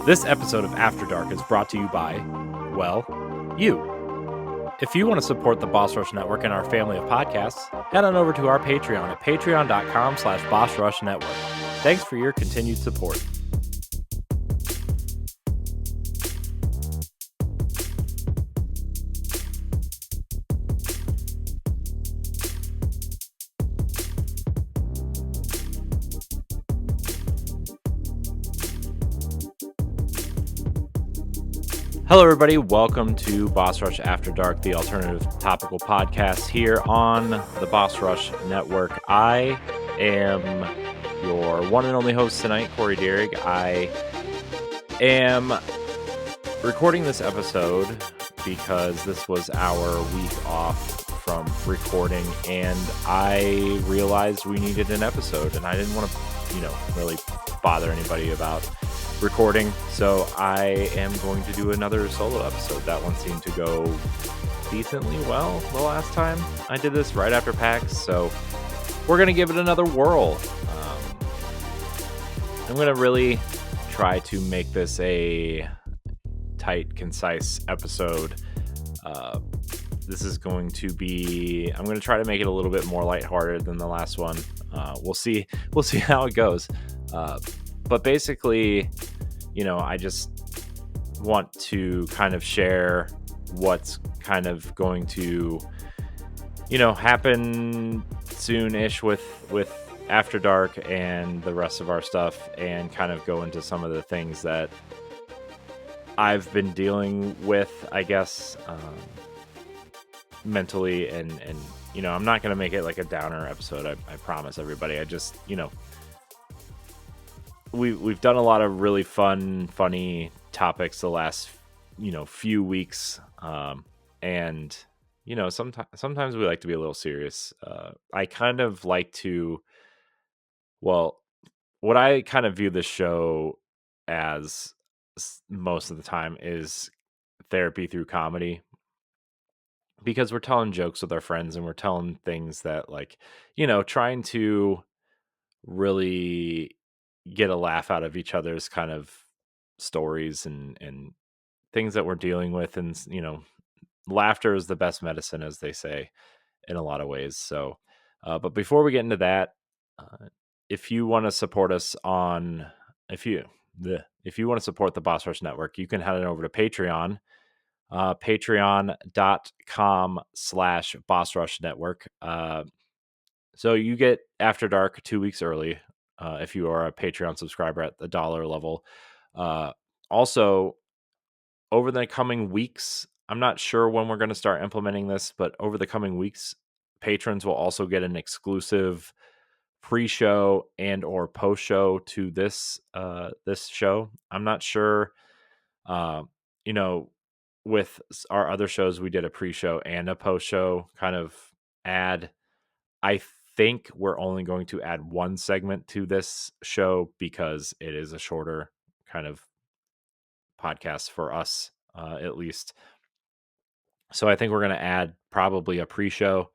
This episode of After Dark is brought to you by, well, you. If you want to support the Boss Rush Network and our family of podcasts, head on over to our Patreon at patreon.com/Boss Rush Network. Thanks for your continued support. Hello, everybody. Welcome to Boss Rush After Dark, the alternative topical podcast here on the Boss Rush Network. I am your one and only host tonight, Corey Dierig. I am recording this episode because this was our week off from recording, and I realized we needed an episode, and I didn't want to, really bother anybody about recording, so I am going to do another solo episode. That one seemed to go decently well the last time I did this, right after PAX, so we're going to give it another whirl. I'm going to really try to make this a tight, concise episode. This is going to be, I'm going to try to make it a little bit more lighthearted than the last one. We'll see how it goes. But basically, I just want to kind of share what's kind of going to, happen soon-ish with After Dark and the rest of our stuff, and kind of go into some of the things that I've been dealing with, I guess, mentally, and I'm not going to make it like a downer episode. I promise everybody. I just, we've done a lot of really funny topics the last, few weeks. And, sometimes we like to be a little serious. I kind of like to, what I kind of view this show as most of the time is therapy through comedy, because we're telling jokes with our friends and we're telling things that, like, trying to really get a laugh out of each other's kind of stories and things that we're dealing with. And, laughter is the best medicine, as they say, in a lot of ways. So, but before we get into that, if you want to support us if you want to support the Boss Rush Network, you can head on over to Patreon, patreon.com/Boss Rush Network. So you get After Dark 2 weeks early, if you are a Patreon subscriber at the dollar level. Also, over the coming weeks, I'm not sure when we're going to start implementing this, but over the coming weeks, patrons will also get an exclusive pre-show and or post-show to this show. I'm not sure. With our other shows, we did a pre-show and a post-show kind of ad. I think we're only going to add one segment to this show because it is a shorter kind of podcast for us, at least. So I think we're going to add probably a pre-show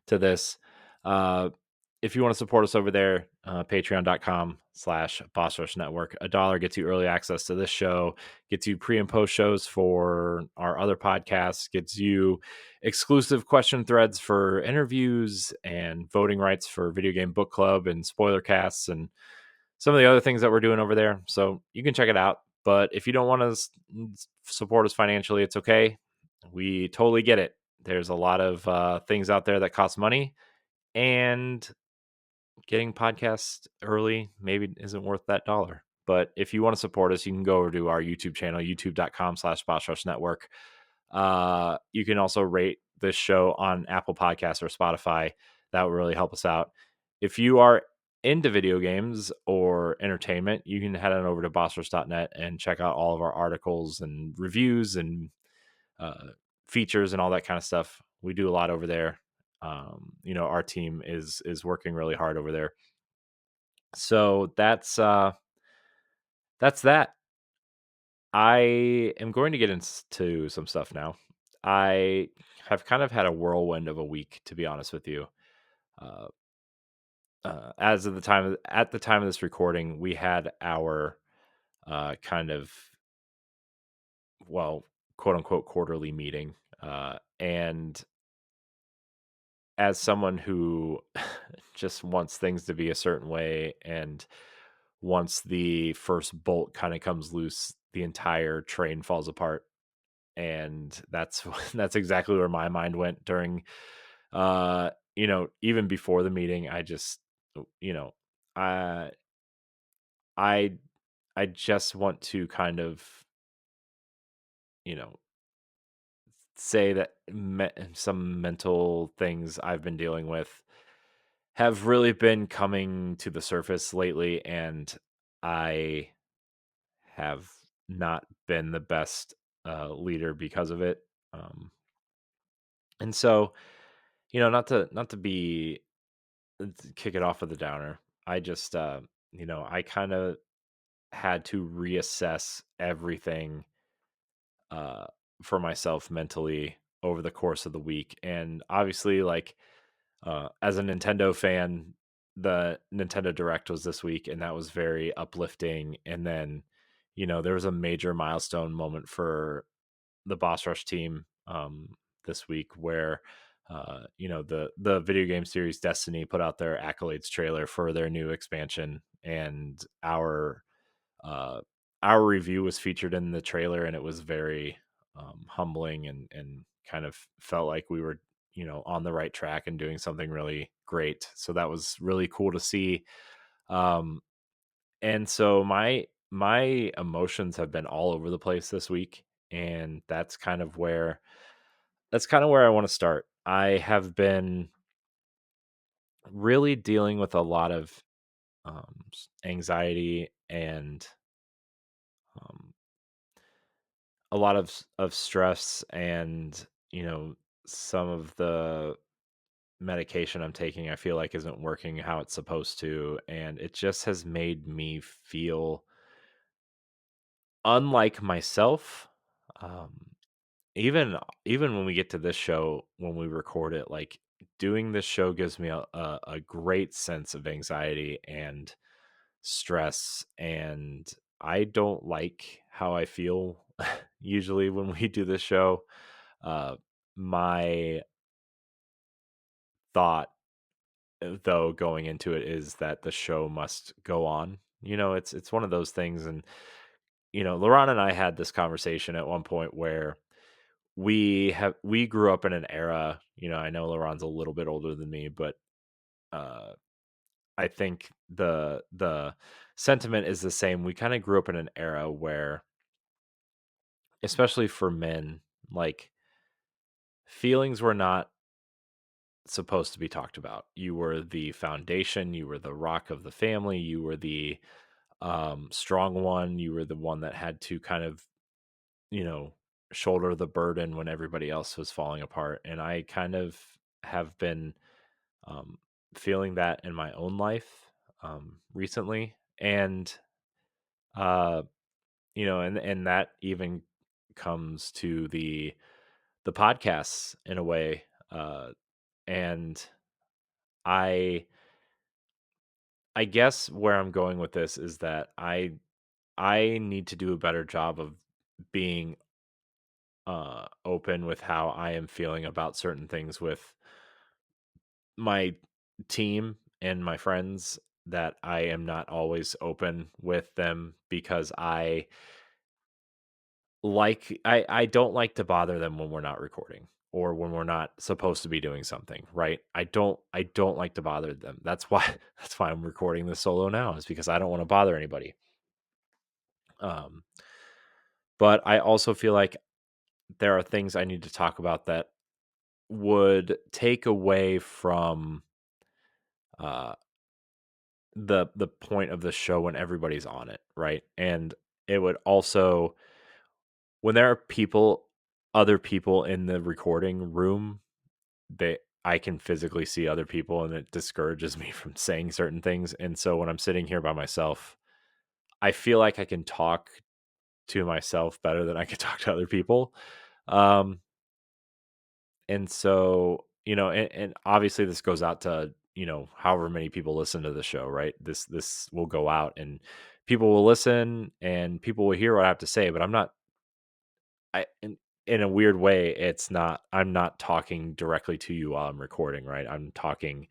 to this. If you want to support us over there, patreon.com/Boss Rush Network. $1 gets you early access to this show, gets you pre and post shows for our other podcasts, gets you exclusive question threads for interviews and voting rights for Video Game Book Club and spoiler casts and some of the other things that we're doing over there. So you can check it out. But if you don't want to support us financially, it's okay. We totally get it. There's a lot of things out there that cost money, and getting podcasts early maybe isn't worth that dollar. But if you want to support us, you can go over to our YouTube channel, youtube.com/Boss Rush Network. You can also rate this show on Apple Podcasts or Spotify. That would really help us out. If you are into video games or entertainment, you can head on over to bossrush.net and check out all of our articles and reviews and features and all that kind of stuff. We do a lot over there. Our team is working really hard over there. So that's that. I am going to get into some stuff now. I have kind of had a whirlwind of a week, to be honest with you. At the time of this recording, we had our kind of well, quote unquote quarterly meeting. And as someone who just wants things to be a certain way, and once the first bolt kind of comes loose, the entire train falls apart. And that's that's exactly where my mind went during even before the meeting. I just you know I I I just want to kind of, you know, say that some mental things I've been dealing with have really been coming to the surface lately, and I have not been the best leader because of it. Um, and so, not to be to kick it off with a downer. I just, I kind of had to reassess everything uh, for myself mentally over the course of the week. And obviously, like, as a Nintendo fan, the Nintendo Direct was this week, and that was very uplifting. And then, there was a major milestone moment for the Boss Rush team this week where, the video game series Destiny put out their accolades trailer for their new expansion, and uh, our review was featured in the trailer, and it was very humbling, and kind of felt like we were, on the right track and doing something really great. So that was really cool to see. Um, and so my emotions have been all over the place this week, and that's kind of where I want to start. I have been really dealing with a lot of anxiety, and um, a lot of stress, and some of the medication I'm taking, I feel like, isn't working how it's supposed to, and it just has made me feel unlike myself. um even when we get to this show, when we record it, like, doing this show gives me a great sense of anxiety and stress, and I don't like how I feel usually when we do this show. My thought, though, going into it, is that the show must go on. It's one of those things. And Laurent and I had this conversation at one point where we grew up in an era. I know Laurent's a little bit older than me, but uh I think the sentiment is the same. We kind of grew up in an era where, especially for men, like, feelings were not supposed to be talked about. You were the foundation, you were the rock of the family, you were the strong one, you were the one that had to kind of, you know, shoulder the burden when everybody else was falling apart. And I kind of have been um, feeling that in my own life recently. And, uh, and that even comes to the podcasts in a way. And I, I guess where I'm going with this is that I need to do a better job of being open with how I am feeling about certain things with my team and my friends, that I am not always open with them because I don't like to bother them when we're not recording or when we're not supposed to be doing something, right? I don't like to bother them. That's why that's why I'm recording this solo now, is because I don't want to bother anybody. Um but I also feel like there are things I need to talk about that would take away from uh the point of the show when everybody's on it, right? And it would also, when there are other people in the recording room, they I can physically see other people, and it discourages me from saying certain things. And so when I'm sitting here by myself, I feel like I can talk to myself better than I can talk to other people. Um and so, and obviously this goes out to, however many people listen to the show, right? This will go out, and people will listen, and people will hear what I have to say, but in a weird way, I'm not talking directly to you while I'm recording, right? I'm talking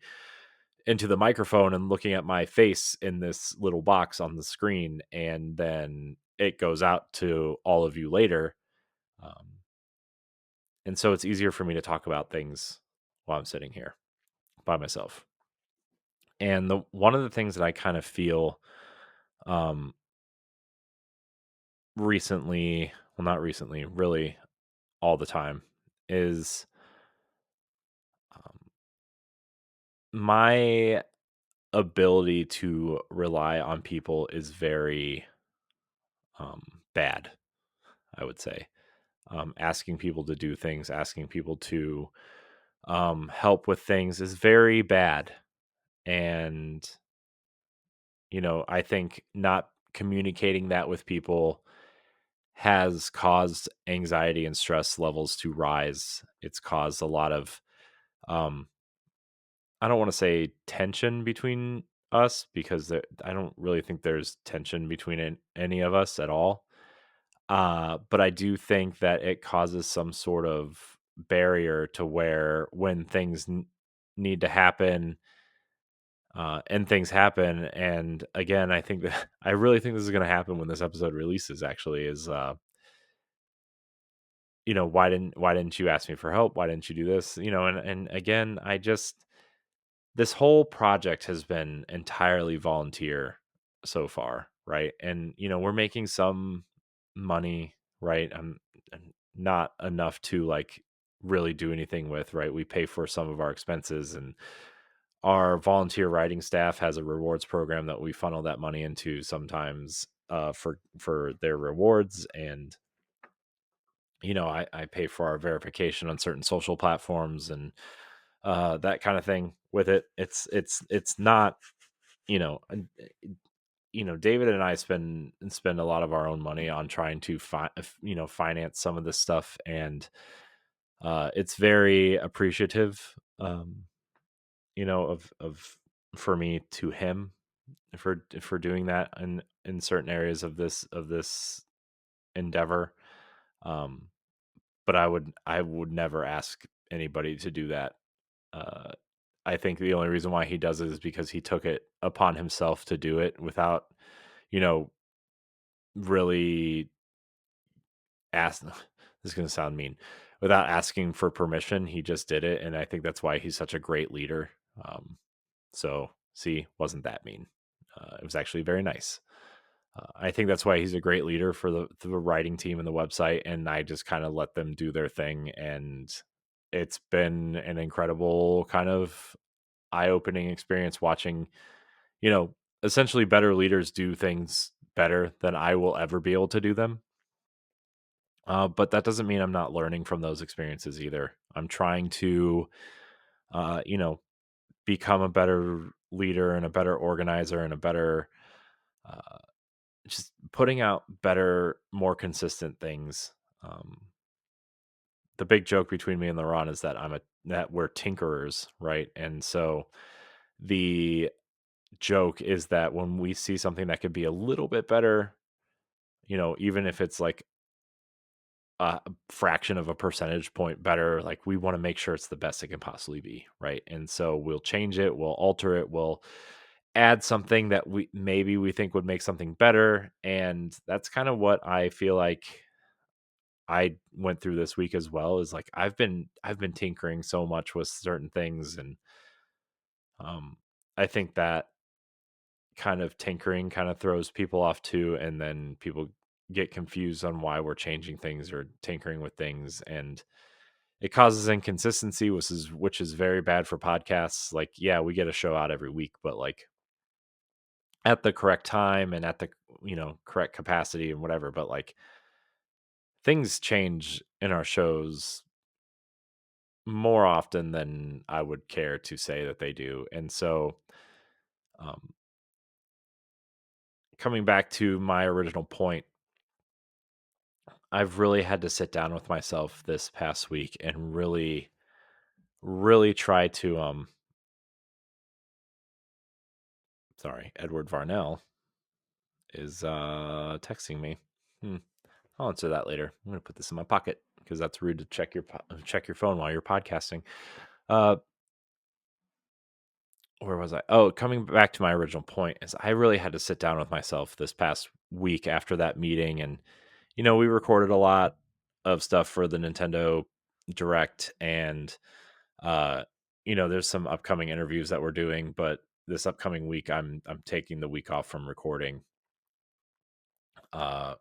into the microphone and looking at my face in this little box on the screen, and then it goes out to all of you later. Um, and so it's easier for me to talk about things while I'm sitting here by myself. And the one of the things that I kind of feel um, recently, well, not recently, really all the time, is um, my ability to rely on people is very bad, I would say. Asking people to do things, asking people to help with things is very bad. And, I think not communicating that with people has caused anxiety and stress levels to rise. It's caused a lot of, um, I don't want to say tension between us, because I don't really think there's tension between any of us at all. But I do think that it causes some sort of barrier to where when things need to happen, and things happen. And again, I think that I really think this is going to happen when this episode releases. Actually, is why didn't you ask me for help? Why didn't you do this? And again, I just this whole project has been entirely volunteer so far, right? And we're making some money, right? And not enough to like really do anything with, right? We pay for some of our expenses, and our volunteer writing staff has a rewards program that we funnel that money into sometimes, for their rewards. And I pay for our verification on certain social platforms, and that kind of thing with it. It's not, you know uh, David and I spend a lot of our own money on trying to finance some of this stuff. And it's very appreciative, of for me to him for doing that in certain areas of this endeavor. um but I would never ask anybody to do that. uh I think the only reason why he does it is because he took it upon himself to do it without, you know really ask this is going to sound mean, without asking for permission. He just did it, and I think that's why he's such a great leader. So, see, wasn't that mean. It was actually very nice. I think that's why he's a great leader for the writing team and the website, and I just kind of let them do their thing. And it's been an incredible kind of eye-opening experience watching, you know essentially better leaders do things better than I will ever be able to do them. But that doesn't mean I'm not learning from those experiences either. I'm trying to, uh, you know, become a better leader and a better organizer and a better, uh, just putting out better, more consistent things. Um, the big joke between me and Laurent is that we're tinkerers, right? And so the joke is that when we see something that could be a little bit better, even if it's like a fraction of a percentage point better, like we want to make sure it's the best it can possibly be, right? And so we'll change it, we'll alter it, we'll add something that we think would make something better. And that's kind of what I feel like I went through this week as well. Is like I've been tinkering so much with certain things. And um I think that kind of tinkering kind of throws people off too, and then people get confused on why we're changing things or tinkering with things. And it causes inconsistency, which is very bad for podcasts. Like, yeah, we get a show out every week, but like at the correct time and at the correct capacity and whatever. But like things change in our shows more often than I would care to say that they do. And so, um, coming back to my original point, I've really had to sit down with myself this past week and really, really try to sorry, Edward Varnell is texting me. Hmm. I'll answer that later. I'm gonna put this in my pocket because that's rude to check your phone while you're podcasting. Uh, where was I? Oh, coming back to my original point is I really had to sit down with myself this past week after that meeting, and we recorded a lot of stuff for the Nintendo Direct, and uh, there's some upcoming interviews that we're doing, but this upcoming week I'm taking the week off from recording. Uh,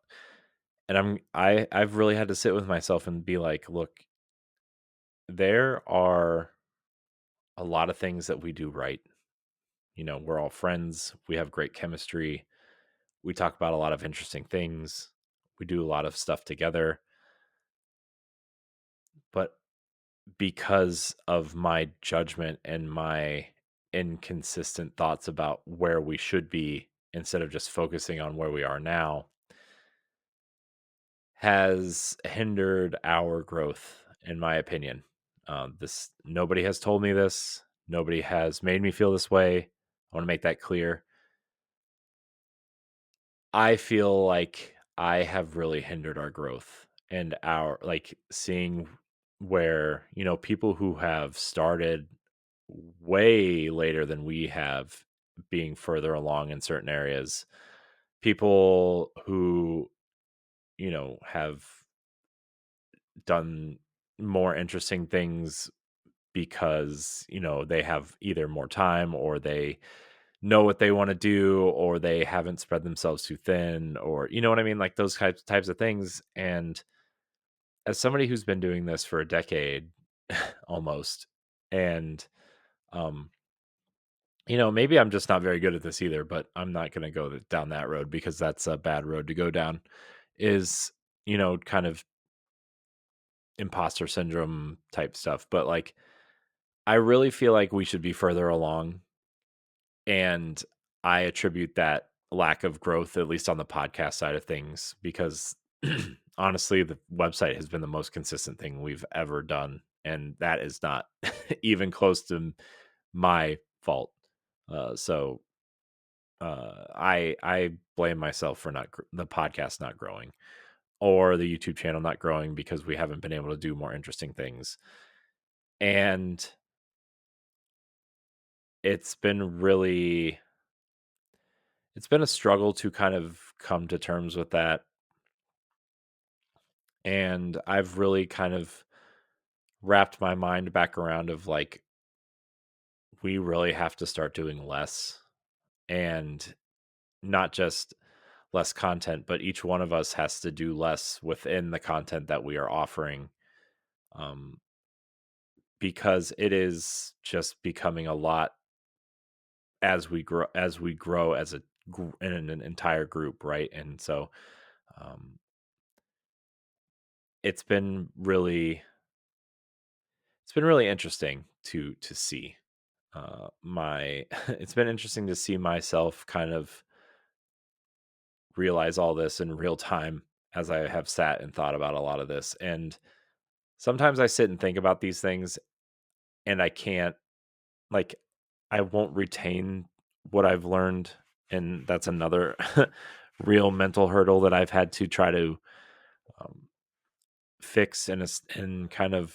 and I've really had to sit with myself and be like, look, there are a lot of things that we do right. We're all friends. We have great chemistry. We talk about a lot of interesting things. We do a lot of stuff together. But because of my judgment and my inconsistent thoughts about where we should be instead of just focusing on where we are now, has hindered our growth, in my opinion. This Nobody has told me this. Nobody has made me feel this way. I want to make that clear. I feel like I have really hindered our growth and our seeing where, people who have started way later than we have being further along in certain areas, people who, have done more interesting things because, they have either more time or they know what they want to do or they haven't spread themselves too thin, or you know what I mean, like those types of things. And as somebody who's been doing this for a decade almost, and um maybe I'm just not very good at this either, but I'm not going to go down that road because that's a bad road to go down, is kind of imposter syndrome type stuff. But like, I really feel like we should be further along, and I attribute that lack of growth, at least on the podcast side of things, because honestly, the website has been the most consistent thing we've ever done. And that is not even close to my fault. I blame myself for the podcast not growing or the YouTube channel not growing because we haven't been able to do more interesting things. And it's been really it's been a struggle to kind of come to terms with that. And I've really kind of wrapped my mind back around of like, we really have to start doing less, and not just less content, but each one of us has to do less within the content that we are offering. Um, because it is just becoming a lot as we grow as in an entire group, right? And so um, it's been really it's been really interesting to see my it's been interesting to see myself kind of realize all this in real time as I have sat and thought about a lot of this. And sometimes I sit and think about these things and I can't, like, I won't retain what I've learned, and that's another real mental hurdle that I've had to try to um, fix and kind of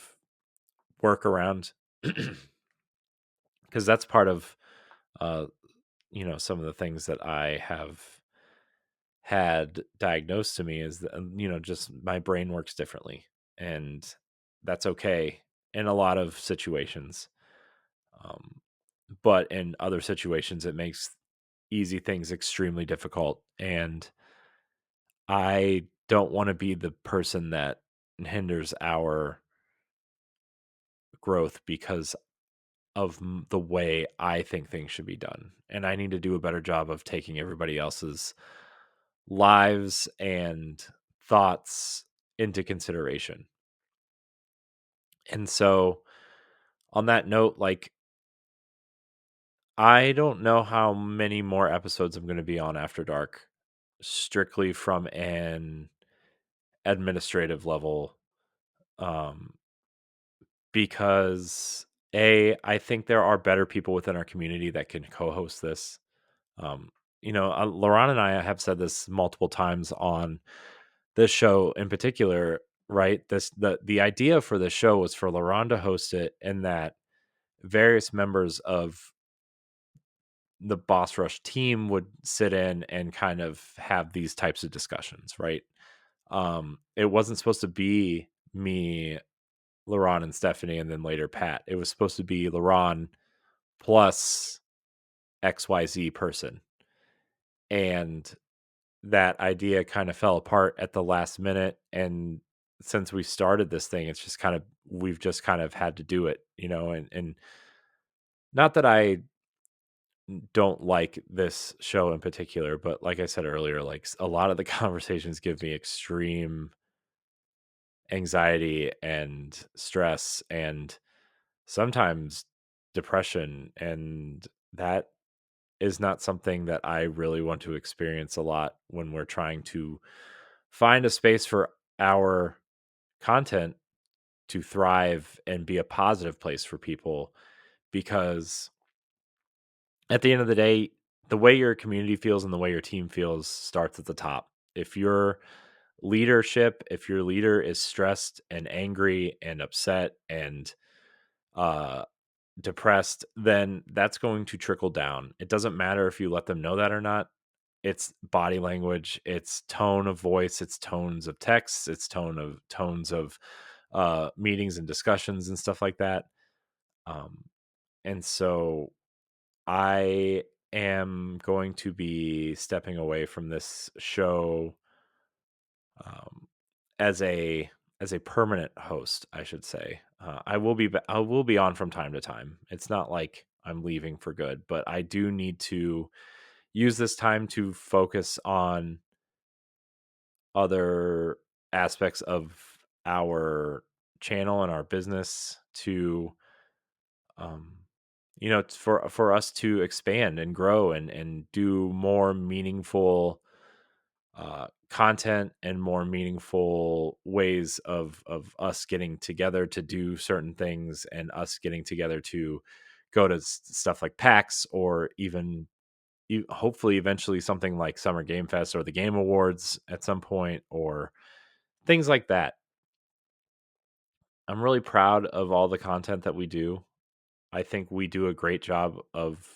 work around, because that's part of uh, some of the things that I have had diagnosed to me is that just my brain works differently, and that's okay in a lot of situations. Um, but in other situations, it makes easy things extremely difficult. And I don't want to be the person that hinders our growth because of the way I think things should be done. And I need to do a better job of taking everybody else's lives and thoughts into consideration. And so, on that note, like, I don't know how many more episodes I'm going to be on After Dark, strictly from an administrative level, um, because I think there are better people within our community that can co-host this. Um, Lauren and I have said this multiple times on this show in particular, right? The idea for the show was for LaRon to host it, and that various members of the Boss Rush team would sit in and kind of have these types of discussions, right? It wasn't supposed to be me, LaRon, and Stephanie, and then later Pat. It was supposed to be LaRon plus XYZ person. And that idea kind of fell apart at the last minute. And since we started this thing, it's just kind of, we've just kind of had to do it, and not that I don't like this show in particular, but like I said earlier, like a lot of the conversations give me extreme anxiety and stress and sometimes depression. And that is not something that I really want to experience a lot when we're trying to find a space for our content to thrive and be a positive place for people. Because at the end of the day, the way your community feels and the way your team feels starts at the top. If your if your leader is stressed and angry and upset and uh depressed, then that's going to trickle down. It doesn't matter if you let them know that or not. It's body language, it's tone of voice, it's tones of texts, it's tones of meetings and discussions and stuff like that. Um and so I am going to be stepping away from this show um as a permanent host, I should say. I will be on from time to time. It's not like I'm leaving for good, but I do need to use this time to focus on other aspects of our channel and our business to um for us to expand and grow and do more meaningful content and more meaningful ways of us getting together to do certain things, and us getting together to go to stuff like PAX, or even hopefully eventually something like Summer Game Fest or the Game Awards at some point, or things like that. I'm really proud of all the content that we do. I think we do a great job of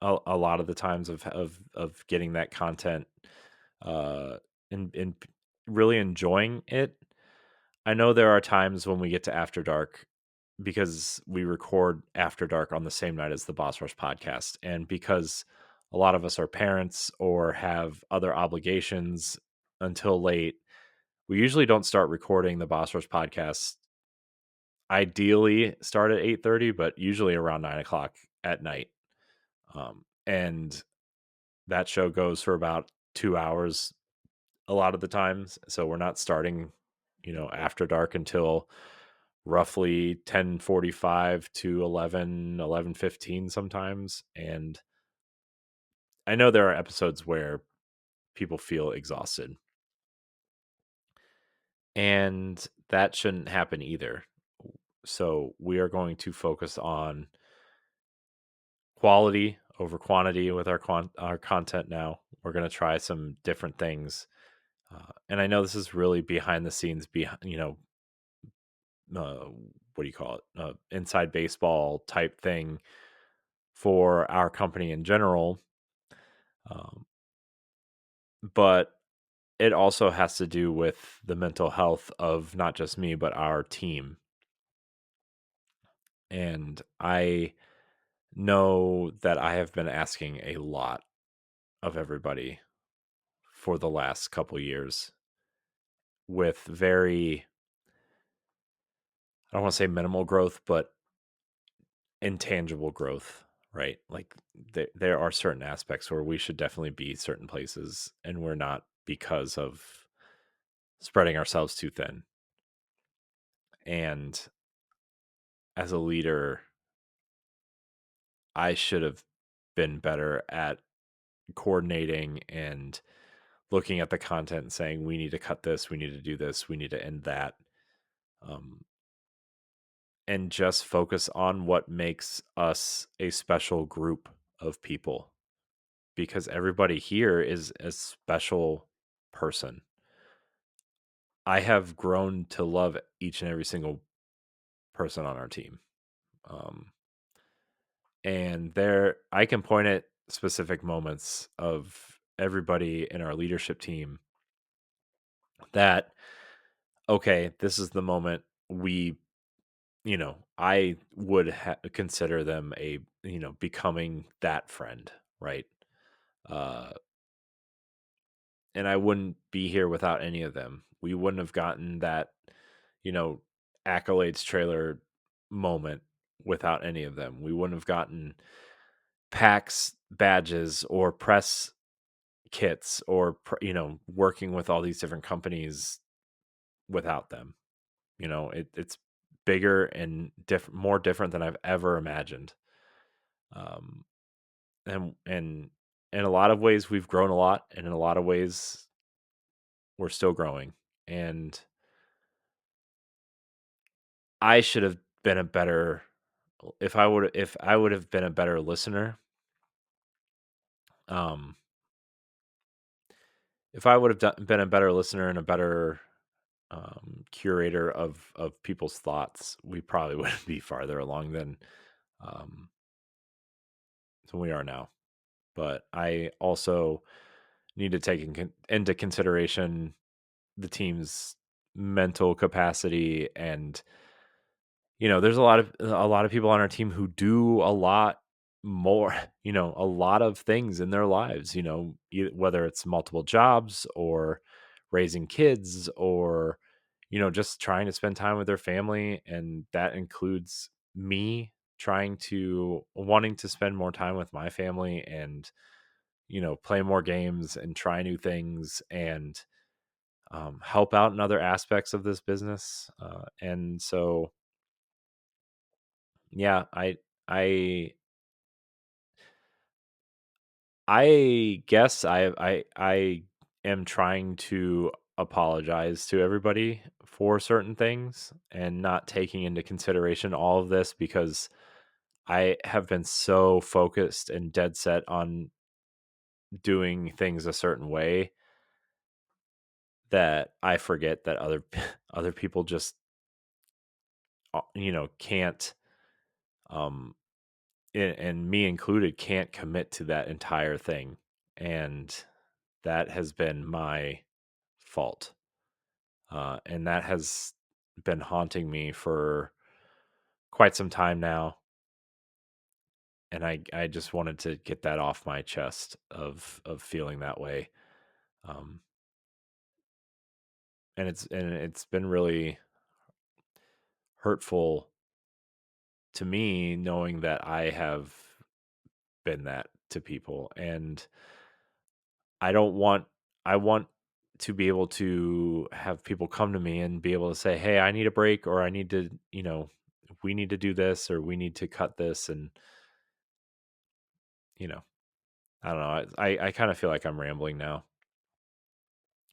a lot of the times of getting that content uh and really enjoying it. I know there are times when we get to After Dark, because we record After Dark on the same night as the Boss Rush podcast, and because a lot of us are parents or have other obligations until late, we usually don't start recording the Boss Rush podcast. Ideally start at 8:30, but usually around 9 o'clock at night. And that show goes for about 2 hours a lot of the times. So we're not starting, after dark until roughly 10:45 to 11:15 sometimes. And I know there are episodes where people feel exhausted. And that shouldn't happen either. So we are going to focus on quality over quantity with our content now. We're going to try some different things. And I know this is really behind the scenes, what do you call it? Inside baseball type thing for our company in general. Um, but it also has to do with the mental health of not just me, but our team. And I know that I have been asking a lot of everybody for the last couple years with very, I don't want to say minimal growth, but intangible growth, right? Like there are certain aspects where we should definitely be certain places and we're not, because of spreading ourselves too thin. And as a leader, I should have been better at coordinating and looking at the content and saying, we need to cut this, we need to do this, we need to end that. Um, and just focus on what makes us a special group of people, because everybody here is a special person. I have grown to love each and every single person on our team. Um, and there, I can point at specific moments of everybody in our leadership team that, okay, this is the moment we, I would consider them becoming that friend, right? Uh, and I wouldn't be here without any of them. We wouldn't have gotten that, you know, accolades trailer moment without any of them. We wouldn't have gotten PAX badges or press kits or working with all these different companies without them. It's bigger and more different than I've ever imagined. Um, and in a lot of ways we've grown a lot, and in a lot of ways we're still growing. And I should have been a better if I would have been a better listener. Um, if I would have been a better listener and a better curator of people's thoughts, we probably wouldn't be farther along um, than we are now. But I also need to take into consideration the team's mental capacity, and there's a lot of people on our team who do a lot more, a lot of things in their lives, whether it's multiple jobs or raising kids or just trying to spend time with their family, and that includes me wanting to spend more time with my family and play more games and try new things and help out in other aspects of this business. And so, yeah, I, I guess I am trying to apologize to everybody for certain things and not taking into consideration all of this because I have been so focused and dead set on doing things a certain way that I forget that other people just can't um and me included can't commit to that entire thing, and that has been my fault, and that has been haunting me for quite some time now, and I just wanted to get that off my chest of feeling that way. um and it's been really hurtful to me knowing that I have been that to people, and I don't want I want to be able to have people come to me and be able to say, "Hey, I need a break," or "I need to, we need to do this," or "We need to cut this." And, you know, I don't know. I kind of feel like I'm rambling now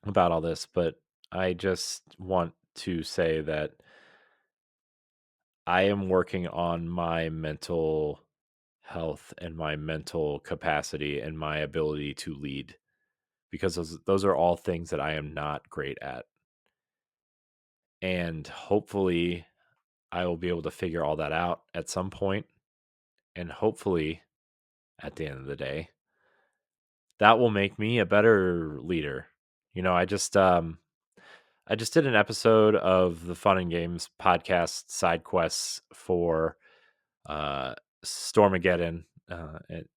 about all this, but I just want to say that I am working on my mental health and my mental capacity and my ability to lead, because those are all things that I am not great at. And hopefully I will be able to figure all that out at some point, and hopefully at the end of the day that will make me a better leader. I just did an episode of the Fun and Games podcast side quests for uh Stormageddon.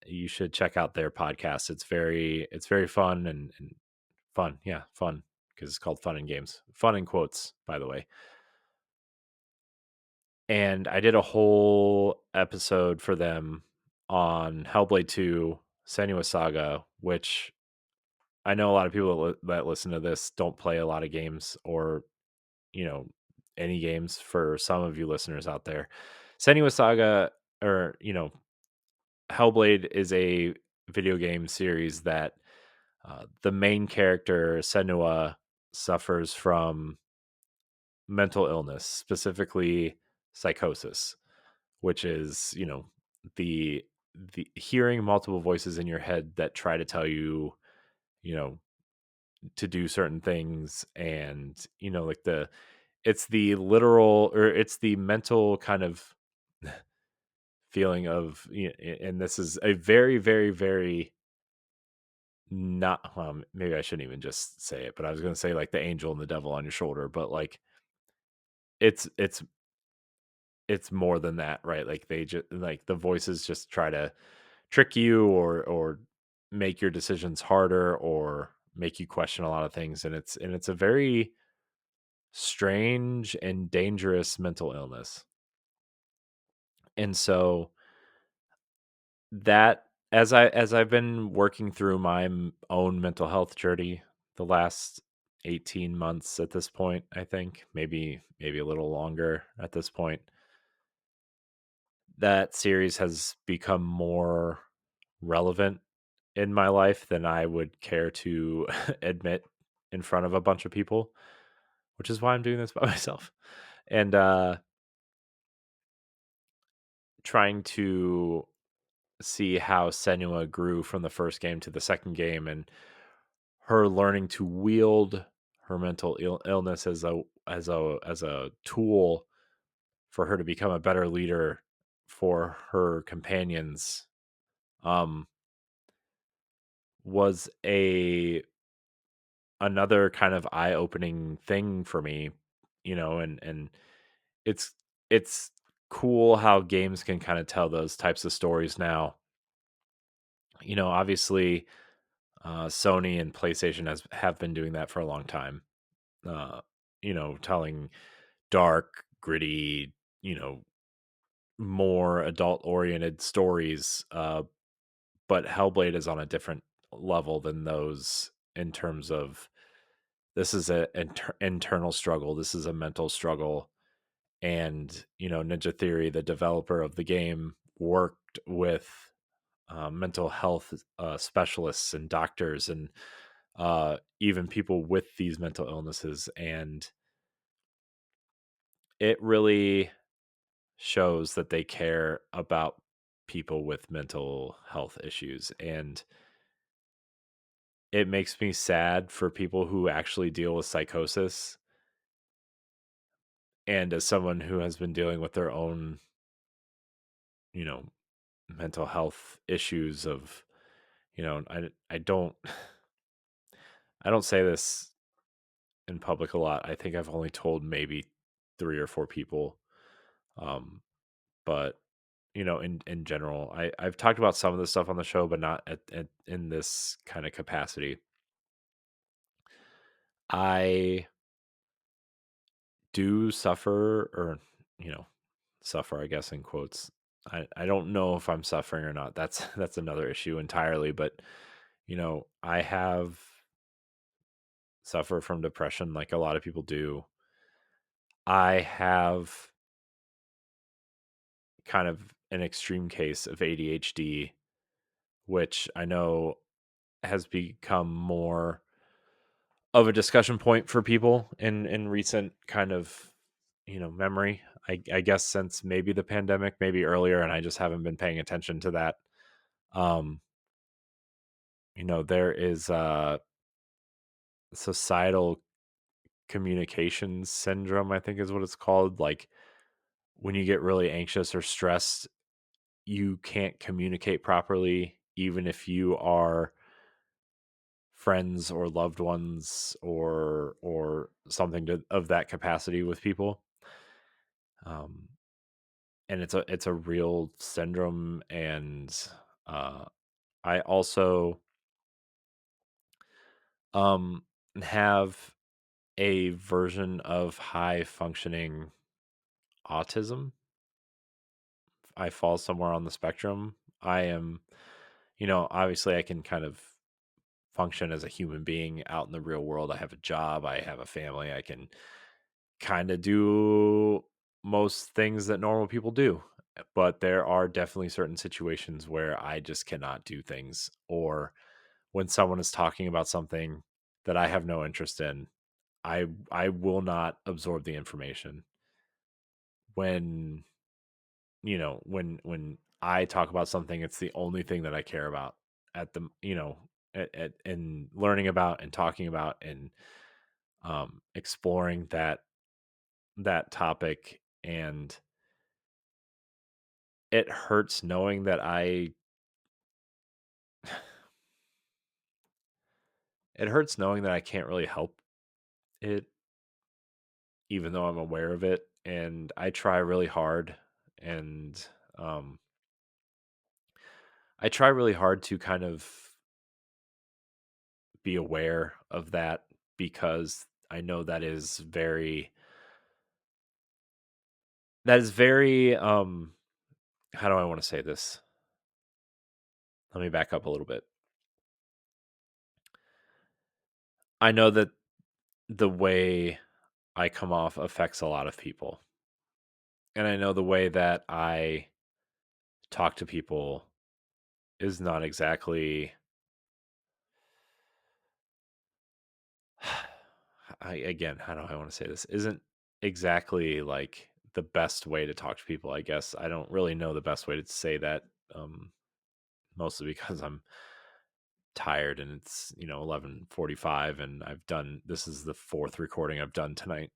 You should check out their podcast. It's very fun and fun. Yeah, fun, because it's called Fun and Games. Fun in quotes, by the way. And I did a whole episode for them on Hellblade 2 Senua's Saga, which I know a lot of people that listen to this don't play a lot of games, or, you know, any games. For some of you listeners out there, Senua's Saga, or, Hellblade, is a video game series that the main character, Senua, suffers from mental illness, specifically psychosis, which is, the the hearing multiple voices in your head that try to tell you, you know to do certain things. And like it's the literal, or it's the mental kind of feeling of, and this is a very, very, very not, maybe I shouldn't even just say it, but I was going to say like the angel and the devil on your shoulder, but like it's it's it's more than that, right? Like they just, like the voices just try to trick you, or make your decisions harder, or make you question a lot of things. And it's a very strange and dangerous mental illness. And so that, as I've been working through my own mental health journey the last 18 months at this point, I think maybe a little longer at this point, that series has become more relevant in my life than I would care to admit in front of a bunch of people, which is why I'm doing this by myself. And trying to see how Senua grew from the first game to the second game, and her learning to wield her mental illness as a tool for her to become a better leader for her companions, um was a another kind of eye-opening thing for me. And it's it's cool how games can kind of tell those types of stories now. Obviously, Sony and PlayStation have been doing that for a long time. Telling dark, gritty, you know, more adult-oriented stories. But Hellblade is on a different level than those, in terms of, this is a internal struggle. This is a mental struggle. And Ninja Theory, the developer of the game, worked with mental health specialists and doctors, and even people with these mental illnesses. And it really shows that they care about people with mental health issues. And it makes me sad for people who actually deal with psychosis. And as someone who has been dealing with their own, you know, mental health issues of, I don't I don't say this in public a lot. I think I've only told maybe 3 or 4 people. Um, but in general, I've talked about some of this stuff on the show, but not in this kind of capacity. I do suffer, or you know, suffer, I guess, in quotes. I don't know if I'm suffering or not. That's another issue entirely. But I have suffer from depression like a lot of people do. I have kind of an extreme case of ADHD, which I know has become more of a discussion point for people in recent kind of memory. I guess since maybe the pandemic, maybe earlier, and I just haven't been paying attention to that. Um, there is societal communications syndrome, I think is what it's called. Like when you get really anxious or stressed, you can't communicate properly, even if you are friends or loved ones, or something of that capacity with people. Um, and it's a real syndrome. And uh, I also um, have a version of high functioning autism. I fall somewhere on the spectrum. I am, obviously I can kind of function as a human being out in the real world. I have a job, I have a family, I can kind of do most things that normal people do. But there are definitely certain situations where I just cannot do things, or when someone is talking about something that I have no interest in, I will not absorb the information. When when I talk about something, it's the only thing that I care about at the and learning about and talking about and exploring that topic. And it hurts knowing that I can't really help it, even though I'm aware of it. And I try really hard, and um, I try really hard to kind of be aware of that, because I know that is very how do I want to say this? Let me back up a little bit. I know that the way I come off affects a lot of people. And I know the way that I talk to people is not exactly again, how do I want to say this? Isn't exactly like the best way to talk to people, I guess. I don't really know the best way to say that, um, mostly because I'm tired, and it's 11:45, and this is the fourth recording I've done tonight,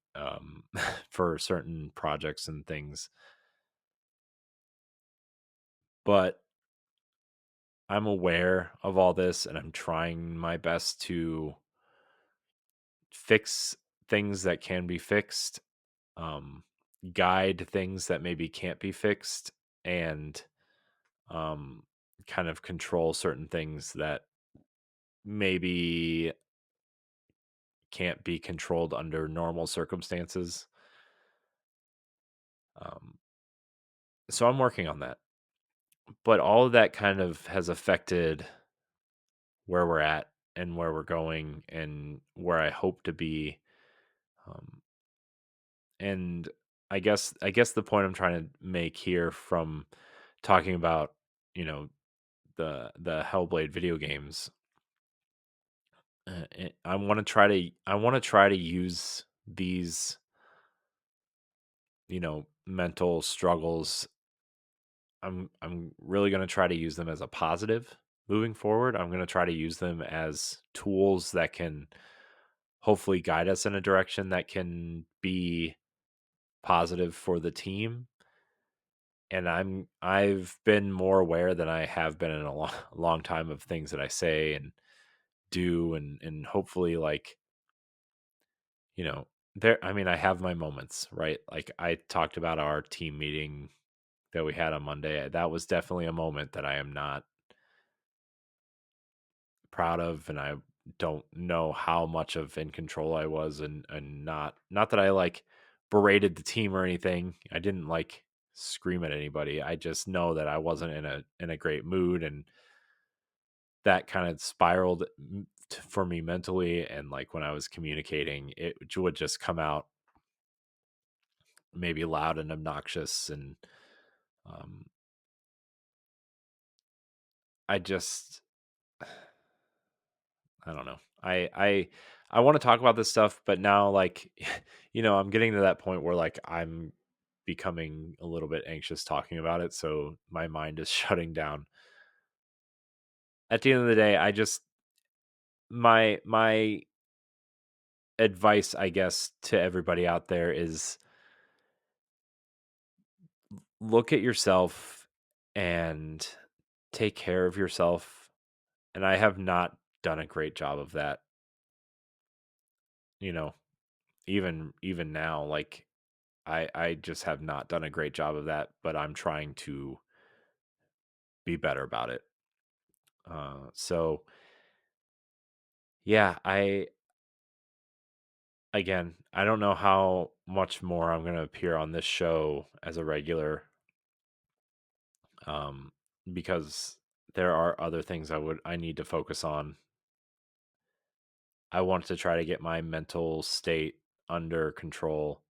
for certain projects and things. But I'm aware of all this, and I'm trying my best to fix things that can be fixed, um, guide things that maybe can't be fixed, and um, kind of control certain things that maybe can't be controlled under normal circumstances. Um, so I'm working on that. But all of that kind of has affected where we're at and where we're going and where I hope to be. Um, and I guess the point I'm trying to make here from talking about, you know, the Hellblade video games, I want to try to use these, mental struggles. I'm really going to try to use them as a positive moving forward. I'm going to try to use them as tools that can hopefully guide us in a direction that can be positive for the team. And I've been more aware than I have been in a long time of things that I say and do, and hopefully, like, you know I mean, I have my moments, right? Like, I talked about our team meeting that we had on Monday. That was definitely a moment that I am not proud of, and I don't know how much of in control I was, and not that I like berated the team or anything. I didn't like scream at anybody. I just know that I wasn't in a great mood, and that kind of spiraled for me mentally. And like, when I was communicating, it would just come out maybe loud and obnoxious, and um, I just I don't know. I want to talk about this stuff, but now, like, I'm getting to that point where, like, I'm becoming a little bit anxious talking about it, so my mind is shutting down. At the end of the day, I just my advice, I guess, to everybody out there is look at yourself and take care of yourself. And I have not done a great job of that, you know, even now, like, I just have not done a great job of that, but I'm trying to be better about it. So yeah, I don't know how much more I'm going to appear on this show as a regular, um, because there are other things I need to focus on. I want to try to get my mental state under control.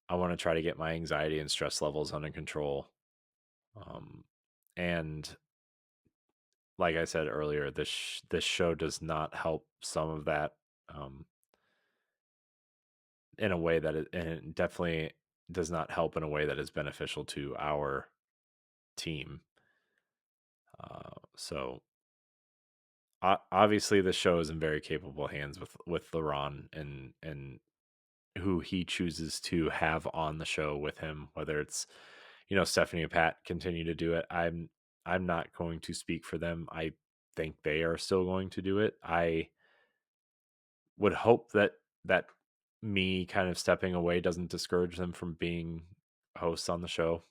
I want to try to get my anxiety and stress levels under control. Um, and like I said earlier, this show does not help some of that, um, in a way and it definitely does not help in a way that is beneficial to our team. So obviously the show is in very capable hands with LeRon and who he chooses to have on the show with him, whether it's, Stephanie and Pat continue to do it. I'm not going to speak for them. I think they are still going to do it. I would hope that me kind of stepping away doesn't discourage them from being hosts on the show.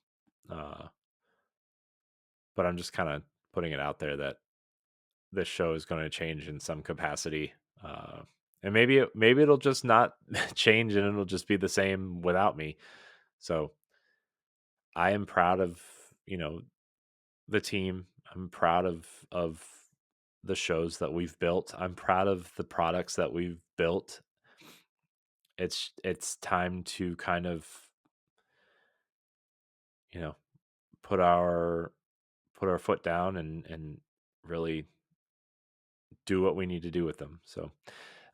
But I'm just kind of putting it out there that this show is going to change in some capacity. And maybe it'll just not change and it'll just be the same without me. So I am proud of, the team. I'm proud of the shows that we've built. I'm proud of the products that we've built. It's time to kind of, put our foot down and really do what we need to do with them. So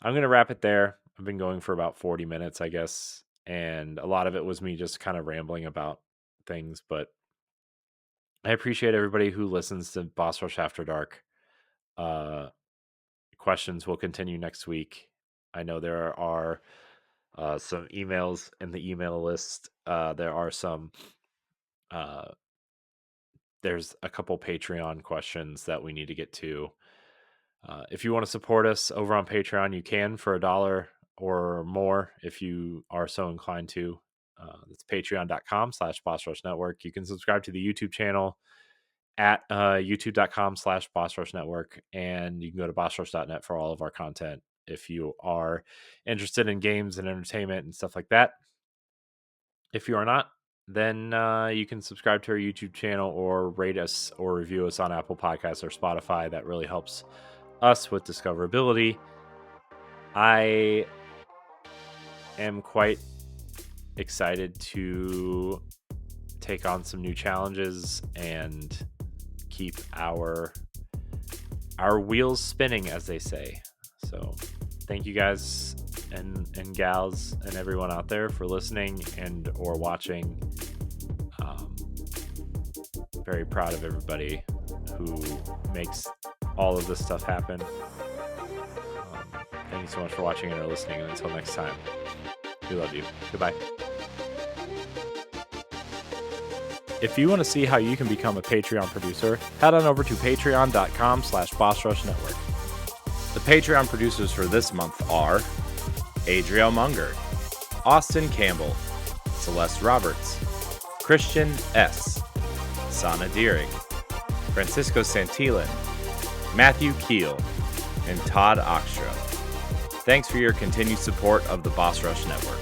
I'm going to wrap it there. I've been going for about 40 minutes, I guess. And a lot of it was me just kind of rambling about things, but I appreciate everybody who listens to Boss Rush After Dark. Questions will continue next week. I know there are some emails in the email list. There are some, there's a couple Patreon questions that we need to get to. If you want to support us over on Patreon, you can for $1 or more if you are so inclined to. That's patreon.com/Boss Rush Network. You can subscribe to the YouTube channel at youtube.com/Boss Rush Network, and you can go to bossrush.net for all of our content if you are interested in games and entertainment and stuff like that. If you are not, then you can subscribe to our YouTube channel or rate us or review us on Apple Podcasts or Spotify. That really helps us with discoverability. I am quite excited to take on some new challenges and keep our wheels spinning, as they say. So thank you guys and gals and everyone out there for listening and or watching. Very proud of everybody who makes all of this stuff happen. Thank you so much for watching and or listening, and until next time, we love you. Goodbye. If you want to see how you can become a Patreon producer, head on over to patreon.com/Boss Rush Network. The Patreon producers for this month are Adriel Munger, Austin Campbell, Celeste Roberts, Christian S., Sana Deering, Francisco Santillan, Matthew Keel, and Todd Oxtra. Thanks for your continued support of the Boss Rush Network.